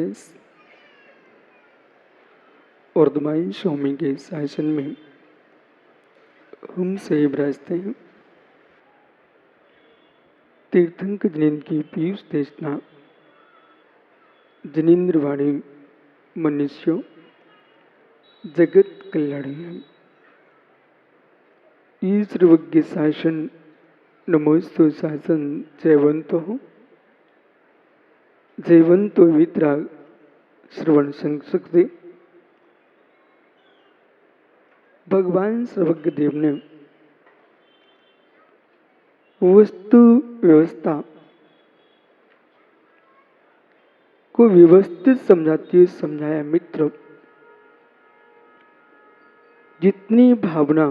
2022 और दुमाई स्वामी के शासन में हम से विराजते हैं। तीर्थंक जिनेन्द्र की पीयूष देशना जिनेन्द्र वाणी मनुष्यों जगत कल्याणी सर्वज्ञ शासन नमोस्तु शासन जयवंतो वितराग श्रवण संसक्ति। भगवान सर्वज्ञ देव ने वस्तु व्यवस्था को व्यवस्थित समझाते हुए समझाया, मित्र जितनी भावना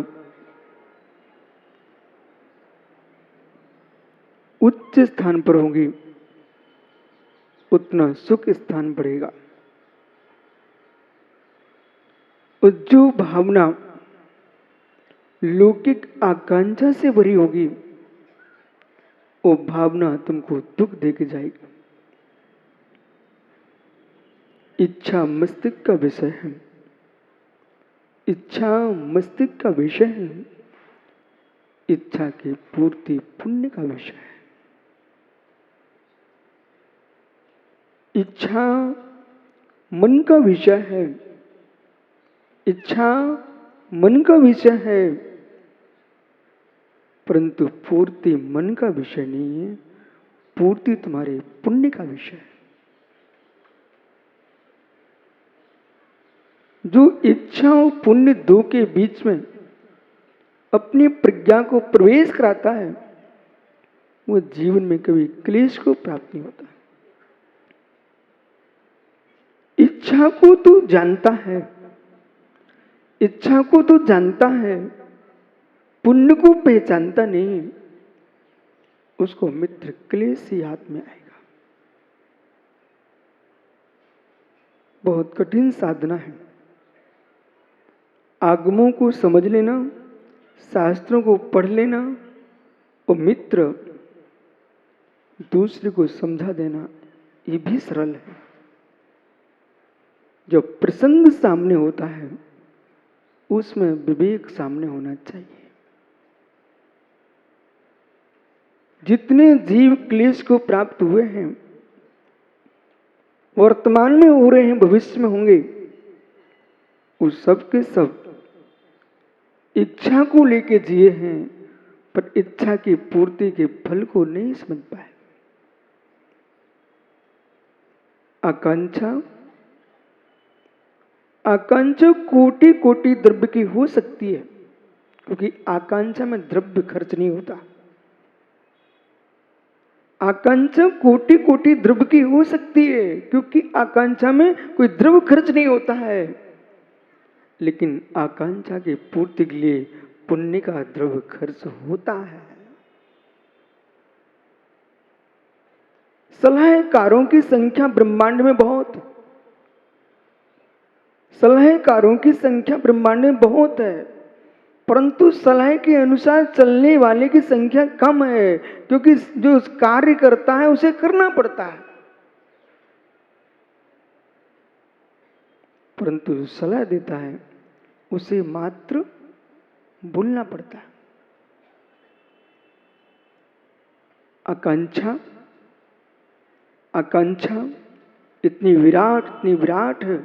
उच्च स्थान पर होगी उतना सुख स्थान बढ़ेगा, और जो भावना लौकिक आकांक्षा से भरी होगी वो भावना तुमको दुख देके जाएगी। इच्छा मस्तिष्क का विषय है, इच्छा मस्तिष्क का विषय है, इच्छा की पूर्ति पुण्य का विषय है। इच्छा मन का विषय है, इच्छा मन का विषय है, परंतु पूर्ति मन का विषय नहीं है, पूर्ति तुम्हारे पुण्य का विषय है। जो इच्छा और पुण्य दो के बीच में अपनी प्रज्ञा को प्रवेश कराता है वो जीवन में कभी क्लेश को प्राप्त नहीं होता। इच्छा को तो जानता है, इच्छा को तो जानता है, पुण्य को पहचानता नहीं, उसको मित्र क्लेश ही हाथ में आएगा। बहुत कठिन साधना है। आगमों को समझ लेना, शास्त्रों को पढ़ लेना और मित्र दूसरे को समझा देना ये भी सरल है। जब प्रसंग सामने होता है उसमें विवेक सामने होना चाहिए। जितने जीव क्लेश को प्राप्त हुए हैं, वर्तमान में हो रहे हैं, भविष्य में होंगे, उस सब के सब इच्छा को लेके जिए हैं, पर इच्छा की पूर्ति के फल को नहीं समझ पाए। आकांक्षा कोटि कोटि द्रव्य की हो सकती है, क्योंकि आकांक्षा में द्रव्य खर्च नहीं होता। आकांक्षा कोटि कोटि द्रव्य की हो सकती है क्योंकि आकांक्षा में कोई द्रव्य खर्च नहीं होता है, लेकिन आकांक्षा की पूर्ति के लिए पुण्य का द्रव्य खर्च होता है। सलाहकारों की संख्या ब्रह्मांड में बहुत, सलाहकारों की संख्या ब्रह्मांड में बहुत है, परंतु सलाह के अनुसार चलने वाले की संख्या कम है, क्योंकि जो कार्य करता है उसे करना पड़ता है, परंतु जो सलाह देता है उसे मात्र बोलना पड़ता है। आकांक्षा इतनी विराट है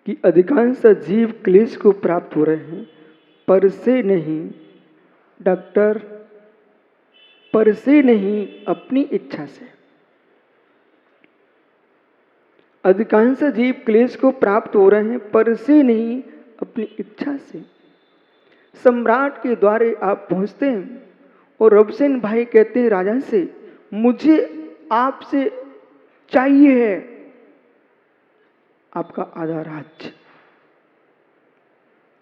कि अधिकांश जीव क्लेश को प्राप्त हो रहे हैं, पर से नहीं डॉक्टर, पर से नहीं अपनी इच्छा से। अधिकांश जीव क्लेश को प्राप्त हो रहे हैं, पर से नहीं अपनी इच्छा से। सम्राट के द्वारे आप पहुंचते हैं और रबसेन भाई कहते हैं राजा से, मुझे आपसे चाहिए है आपका आधा राज्य।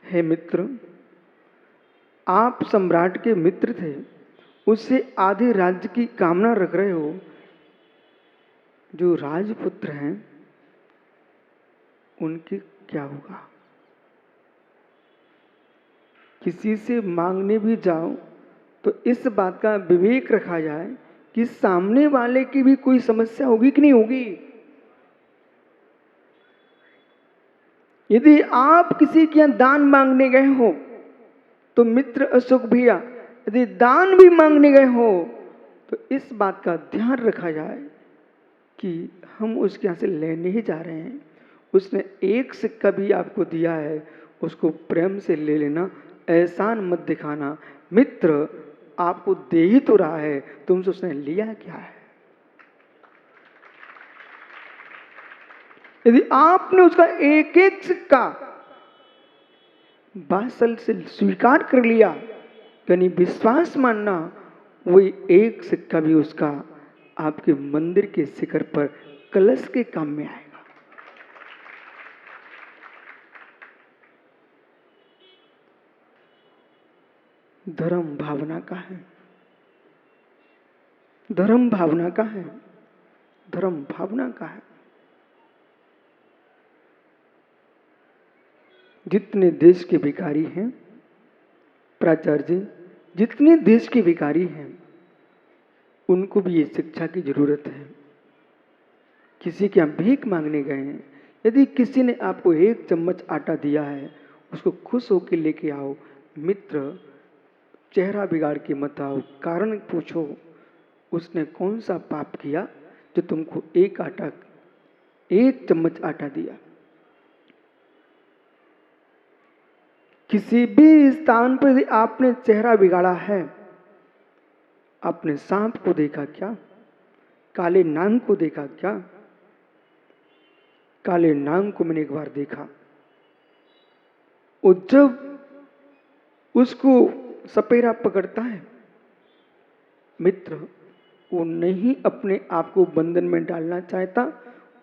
हे मित्र, आप सम्राट के मित्र थे, उससे आधे राज्य की कामना रख रहे हो। जो राजपुत्र हैं उनके क्या होगा? किसी से मांगने भी जाओ तो इस बात का विवेक रखा जाए कि सामने वाले की भी कोई समस्या होगी कि नहीं होगी। यदि आप किसी के यहाँ दान मांगने गए हो तो मित्र अशोक भैया यदि दान भी मांगने गए हो तो इस बात का ध्यान रखा जाए कि हम उसके यहाँ से लेने ही जा रहे हैं। उसने एक सिक्का भी आपको दिया है, उसको प्रेम से ले लेना, एहसान मत दिखाना। मित्र आपको दे ही तो रहा है, तुमसे उसने लिया क्या है? यदि आपने उसका एक एक सिक्का बासल से स्वीकार कर लिया, यानी विश्वास मानना, वही एक सिक्का भी उसका आपके मंदिर के शिखर पर कलश के काम में आएगा। धर्म भावना का है, धर्म भावना का है, धर्म भावना का है। जितने देश के भिखारी हैं प्राचार्य जी, जितने देश के भिखारी हैं उनको भी ये शिक्षा की जरूरत है। किसी के यहाँ भीख मांगने गए हैं, यदि किसी ने आपको एक चम्मच आटा दिया है, उसको खुश होकर लेके आओ। मित्र चेहरा बिगाड़ के मत आओ, कारण पूछो उसने कौन सा पाप किया जो तुमको एक चम्मच आटा दिया। किसी भी स्थान पर यदि आपने चेहरा बिगाड़ा है, आपने सांप को देखा क्या? काले नाग को देखा क्या? काले नाग को मैंने एक बार देखा, और जब उसको सपेरा पकड़ता है मित्र, वो नहीं अपने आप को बंधन में डालना चाहता।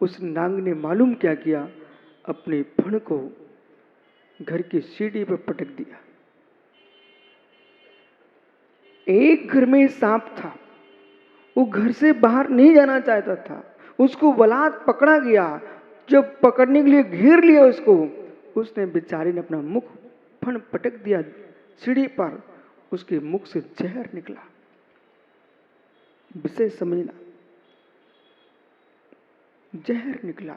उस नाग ने मालूम क्या किया, अपने फण को घर की सीढ़ी पर पटक दिया। एक घर में सांप था, वो घर से बाहर नहीं जाना चाहता था, उसको बलात् पकड़ा गया। जब पकड़ने के लिए घेर लिया उसको, उसने बेचारे ने अपना मुख फण पटक दिया सीढ़ी पर, उसके मुख से जहर निकला। विषय समझना, जहर निकला।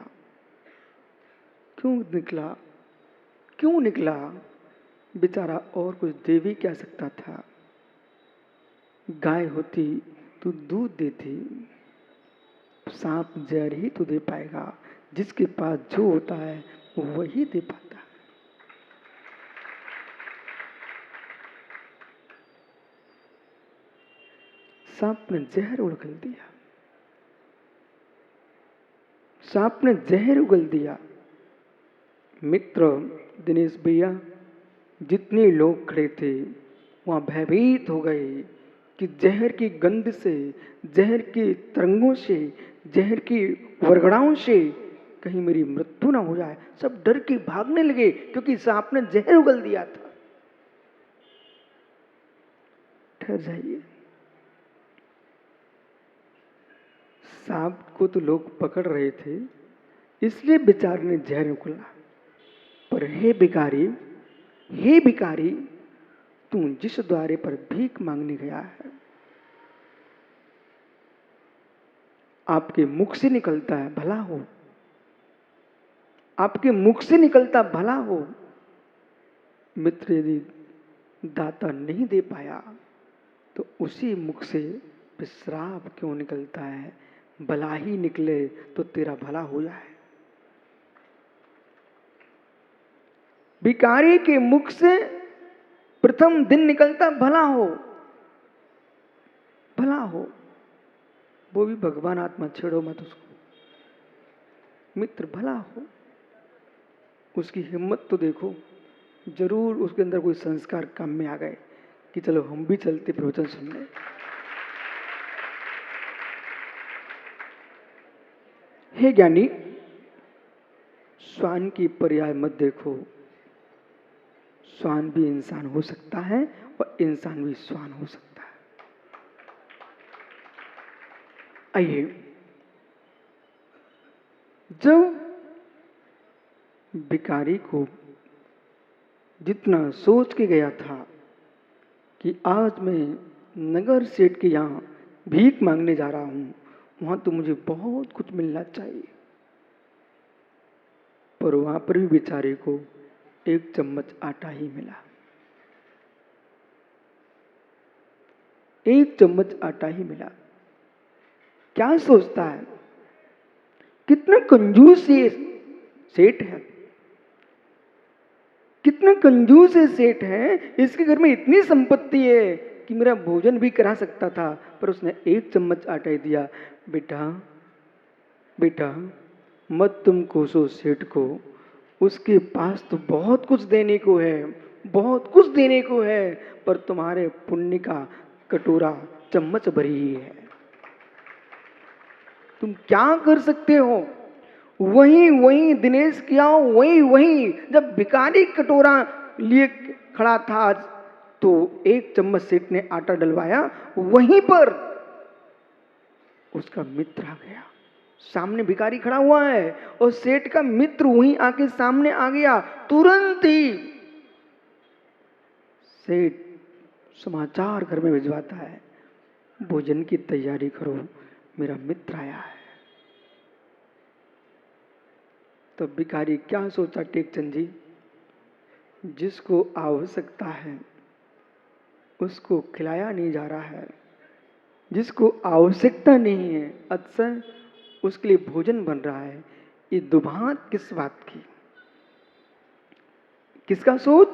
क्यों निकला? क्यों निकला? बेचारा और कुछ दे भी क्या सकता था? गाय होती तो दूध देती, सांप जहर ही तो दे पाएगा। जिसके पास जो होता है वो वही दे पाता है। सांप ने जहर उगल दिया, सांप ने जहर उगल दिया। मित्र दिनेश भैया, जितने लोग खड़े थे वहां भयभीत हो गए कि जहर की गंध से, जहर की तरंगों से, जहर की वरगड़ाओं से कहीं मेरी मृत्यु ना हो जाए। सब डर के भागने लगे क्योंकि सांप ने जहर उगल दिया था। ठहर जाइए, सांप को तो लोग पकड़ रहे थे इसलिए बेचारे ने जहर उगला। पर हे भिखारी, हे भिखारी, तू जिस द्वारे पर भीख मांगने गया है, आपके मुख से निकलता है भला हो, आपके मुख से निकलता भला हो। मित्र यदि दाता नहीं दे पाया तो उसी मुख से श्राप क्यों निकलता है? भला ही निकले तो तेरा भला हो जाए। भिखारी के मुख से प्रथम दिन निकलता भला हो, भला हो। वो भी भगवान आत्मा, छेड़ो मत उसको। मित्र भला हो, उसकी हिम्मत तो देखो। जरूर उसके अंदर कोई संस्कार काम में आ गए कि चलो हम भी चलते प्रवचन सुनने। हे ज्ञानी, श्वान की पर्याय मत देखो। श्वान भी इंसान हो सकता है और इंसान भी श्वान हो सकता है। आइए, जब भिखारी को जितना सोच के गया था कि आज मैं नगर सेठ के यहाँ भीख मांगने जा रहा हूं, वहां तो मुझे बहुत कुछ मिलना चाहिए, पर वहां पर भी बेचारे को 1 चम्मच आटा ही मिला। 1 चम्मच आटा ही मिला। क्या सोचता है, कितना कंजूस ये सेठ है, कितना कंजूस ये सेठ है। इसके घर में इतनी संपत्ति है कि मेरा भोजन भी करा सकता था, पर उसने 1 चम्मच आटा ही दिया। बेटा बेटा मत तुम कोसो सेठ को, उसके पास तो बहुत कुछ देने को है, बहुत कुछ देने को है, पर तुम्हारे पुण्य का कटोरा चम्मच भरी ही है। तुम क्या कर सकते हो? वहीं वहीं दिनेश किया, वहीं वहीं जब भिखारी कटोरा लिए खड़ा था तो 1 चम्मच सेठ ने आटा डलवाया, वहीं पर उसका मित्र आ गया। सामने भिखारी खड़ा हुआ है और सेठ का मित्र वहीं आके सामने आ गया। तुरंत ही सेठ समाचार घर में भिजवाता है, भोजन की तैयारी करो, मेरा मित्र आया है। तो भिखारी क्या सोचा टेकचंद जी, जिसको आवश्यकता है उसको खिलाया नहीं जा रहा है, जिसको आवश्यकता नहीं है अक्सर उसके लिए भोजन बन रहा है। ये दुभांत किस बात की? किसका सोच?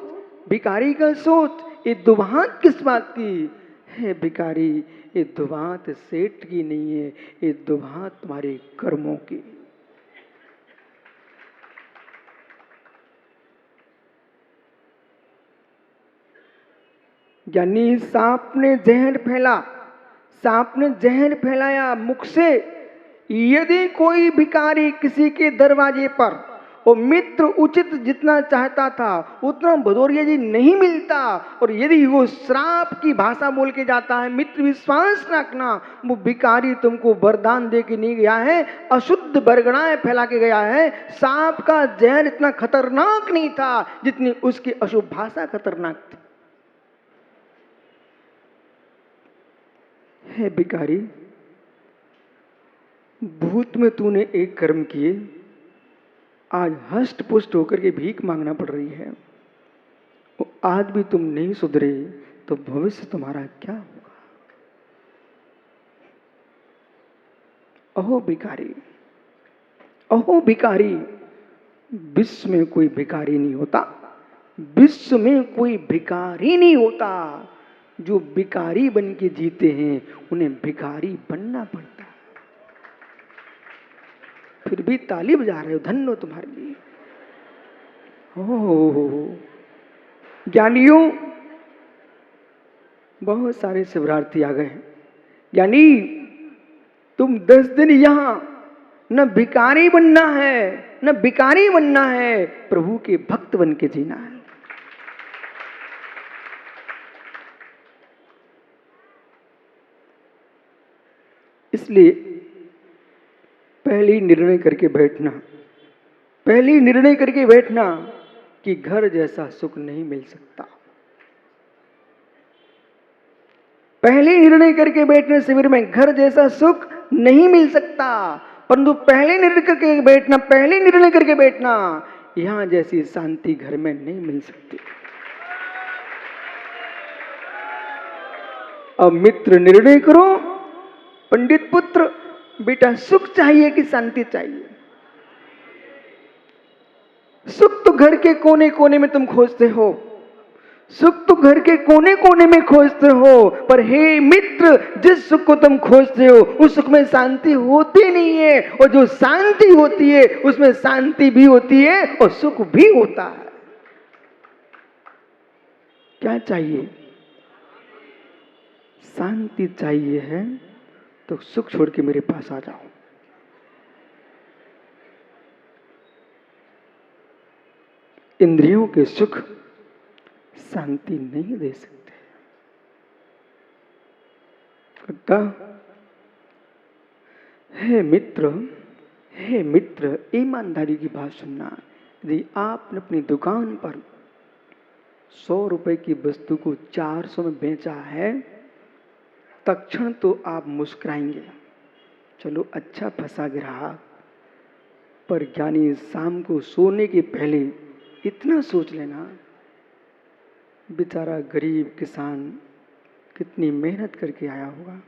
भिखारी का सोच। ये दुभांत किस बात की है भिखारी? ये दुभांत सेठ की नहीं है, ये दुभांत तुम्हारे कर्मों की। यानी सांप ने जहर फैला, सांप ने जहर फैलाया मुख से। यदि कोई भिखारी किसी के दरवाजे पर वो मित्र उचित जितना चाहता था उतना भदौरिया जी नहीं मिलता, और यदि वो श्राप की भाषा बोल के जाता है, मित्र विश्वास रखना, वो भिखारी तुमको वरदान दे के नहीं गया है, अशुद्ध बरगड़ाएं फैला के गया है। सांप का जहर इतना खतरनाक नहीं था जितनी उसकी अशुभ भाषा खतरनाक थी। है भिखारी, भूत में तूने एक कर्म किए, आज हष्ट पुष्ट होकर के भीख मांगना पड़ रही है। आज भी तुम नहीं सुधरे तो भविष्य तुम्हारा क्या होगा? अहो भिखारी, अहो भिखारी, विश्व में कोई भिखारी नहीं होता, विश्व में कोई भिखारी नहीं होता। जो भिखारी बन के जीते हैं उन्हें भिखारी बनना पड़ता है। फिर भी ताली बजा रहे हो, धन्य हो तुम्हारे लिए। हो ज्ञानियों, बहुत सारे शिवरार्थी आ गए। यानी तुम 10 दिन यहां न भिखारी बनना है, न भिखारी बनना है, प्रभु के भक्त बन के जीना है। इसलिए पहले निर्णय करके बैठना, पहले निर्णय करके बैठना कि घर जैसा सुख नहीं मिल सकता। पहले निर्णय करके बैठने शिविर में घर जैसा सुख नहीं मिल सकता, परंतु पहले निर्णय करके बैठना, पहले निर्णय करके बैठना, यहां जैसी शांति घर में नहीं मिल सकती। अब मित्र निर्णय करो, पंडित पुत्र, बेटा सुख चाहिए कि शांति चाहिए? सुख तो घर के कोने कोने में तुम खोजते हो, सुख तो घर के कोने कोने में खोजते हो, पर हे मित्र, जिस सुख को तुम खोजते हो उस सुख में शांति होती नहीं है, और जो शांति होती है उसमें शांति भी होती है और सुख भी होता है। क्या चाहिए? शांति चाहिए है तो सुख छोड़ के मेरे पास आ जाओ। इंद्रियों के सुख शांति नहीं दे सकते। हे मित्र, हे मित्र, ईमानदारी की बात सुनना। यदि आपने अपनी दुकान पर 100 रुपए की वस्तु को 400 में बेचा है, तत्क्षण तो आप मुस्कुराएंगे, चलो अच्छा फंसा ग्राहक, पर ज्ञानी शाम को सोने के पहले इतना सोच लेना, बेचारा गरीब किसान कितनी मेहनत करके आया होगा।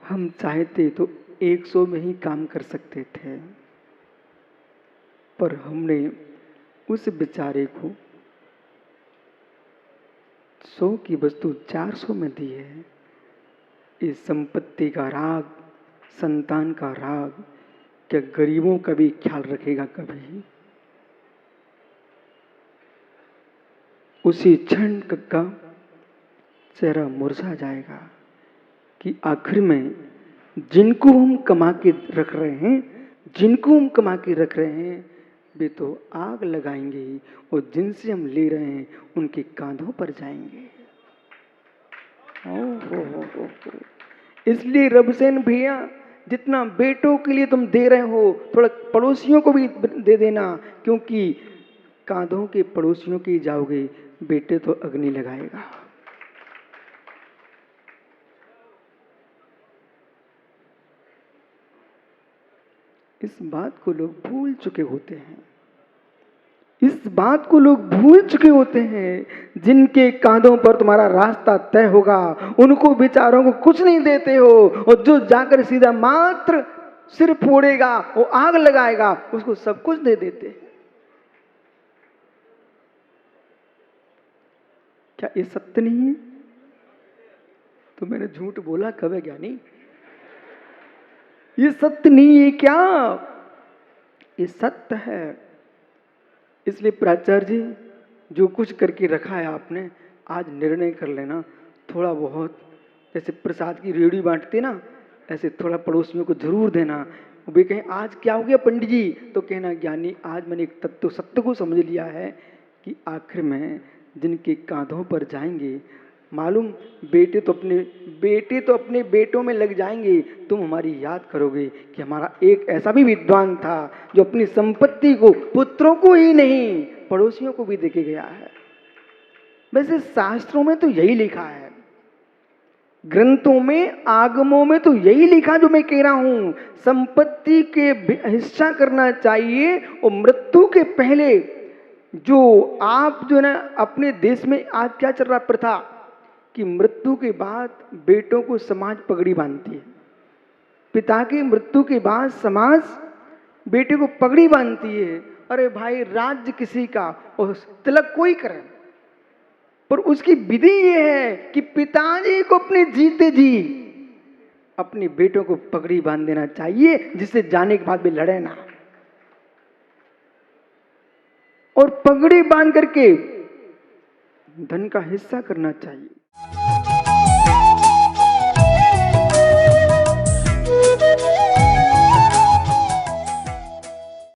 हम चाहते तो 100 में ही काम कर सकते थे, पर हमने उस बेचारे को 100 की वस्तु 400 में दी है। इस संपत्ति का राग, संतान का राग, क्या गरीबों का भी ख्याल रखेगा कभी? उसी क्षण का चेहरा मुरझा जाएगा कि आखिर में जिनको हम कमा के रख रहे हैं, जिनको हम कमा के रख रहे हैं, वे तो आग लगाएंगे और जिनसे हम ले रहे हैं उनके कांधों पर जाएंगे। हो। इसलिए रबसेन भैया, जितना बेटों के लिए तुम दे रहे हो, थोड़ा पड़ोसियों को भी दे देना, क्योंकि कांधों के पड़ोसियों के जाओगे, बेटे तो अग्नि लगाएगा। इस बात को लोग भूल चुके होते हैं, इस बात को लोग भूल चुके होते हैं। जिनके कांधों पर तुम्हारा रास्ता तय होगा, उनको बेचारों को कुछ नहीं देते हो, और जो जाकर सीधा मात्र सिर फोड़ेगा, वो आग लगाएगा, उसको सब कुछ दे देते हैं। क्या ये सत्य नहीं है? तो मैंने झूठ बोला कब है ज्ञानी? ये सत्य नहीं है क्या? ये सत्य है। इसलिए प्राचार्य जी, जो कुछ करके रखा है आपने, आज निर्णय कर लेना, थोड़ा बहुत जैसे प्रसाद की रेवड़ी बांटते ना, ऐसे थोड़ा पड़ोसियों को जरूर देना। वे कहें आज क्या हो गया पंडित जी, तो कहना ज्ञानी आज मैंने एक तत्व सत्य को समझ लिया है कि आखिर में जिनके कांधों पर जाएंगे, मालूम बेटे तो अपने बेटों में लग जाएंगे। तुम हमारी याद करोगे कि हमारा एक ऐसा भी विद्वान था जो अपनी संपत्ति को पुत्रों को ही नहीं, पड़ोसियों को भी देके गया है। वैसे शास्त्रों में तो यही लिखा है, ग्रंथों में, आगमों में तो यही लिखा जो मैं कह रहा हूं, संपत्ति के हिस्सा करना चाहिए। और मृत्यु के पहले जो है ना, अपने देश में आज क्या चल रहा प्रथा कि मृत्यु के बाद बेटों को समाज पगड़ी बांधती है। पिता की मृत्यु के बाद समाज बेटे को पगड़ी बांधती है। अरे भाई, राज्य किसी का और तिलक कोई करे, पर उसकी विधि ये है कि पिताजी को अपने जीते जी अपने बेटों को पगड़ी बांध देना चाहिए, जिससे जाने के बाद भी लड़े ना, और पगड़ी बांध करके धन का हिस्सा करना चाहिए।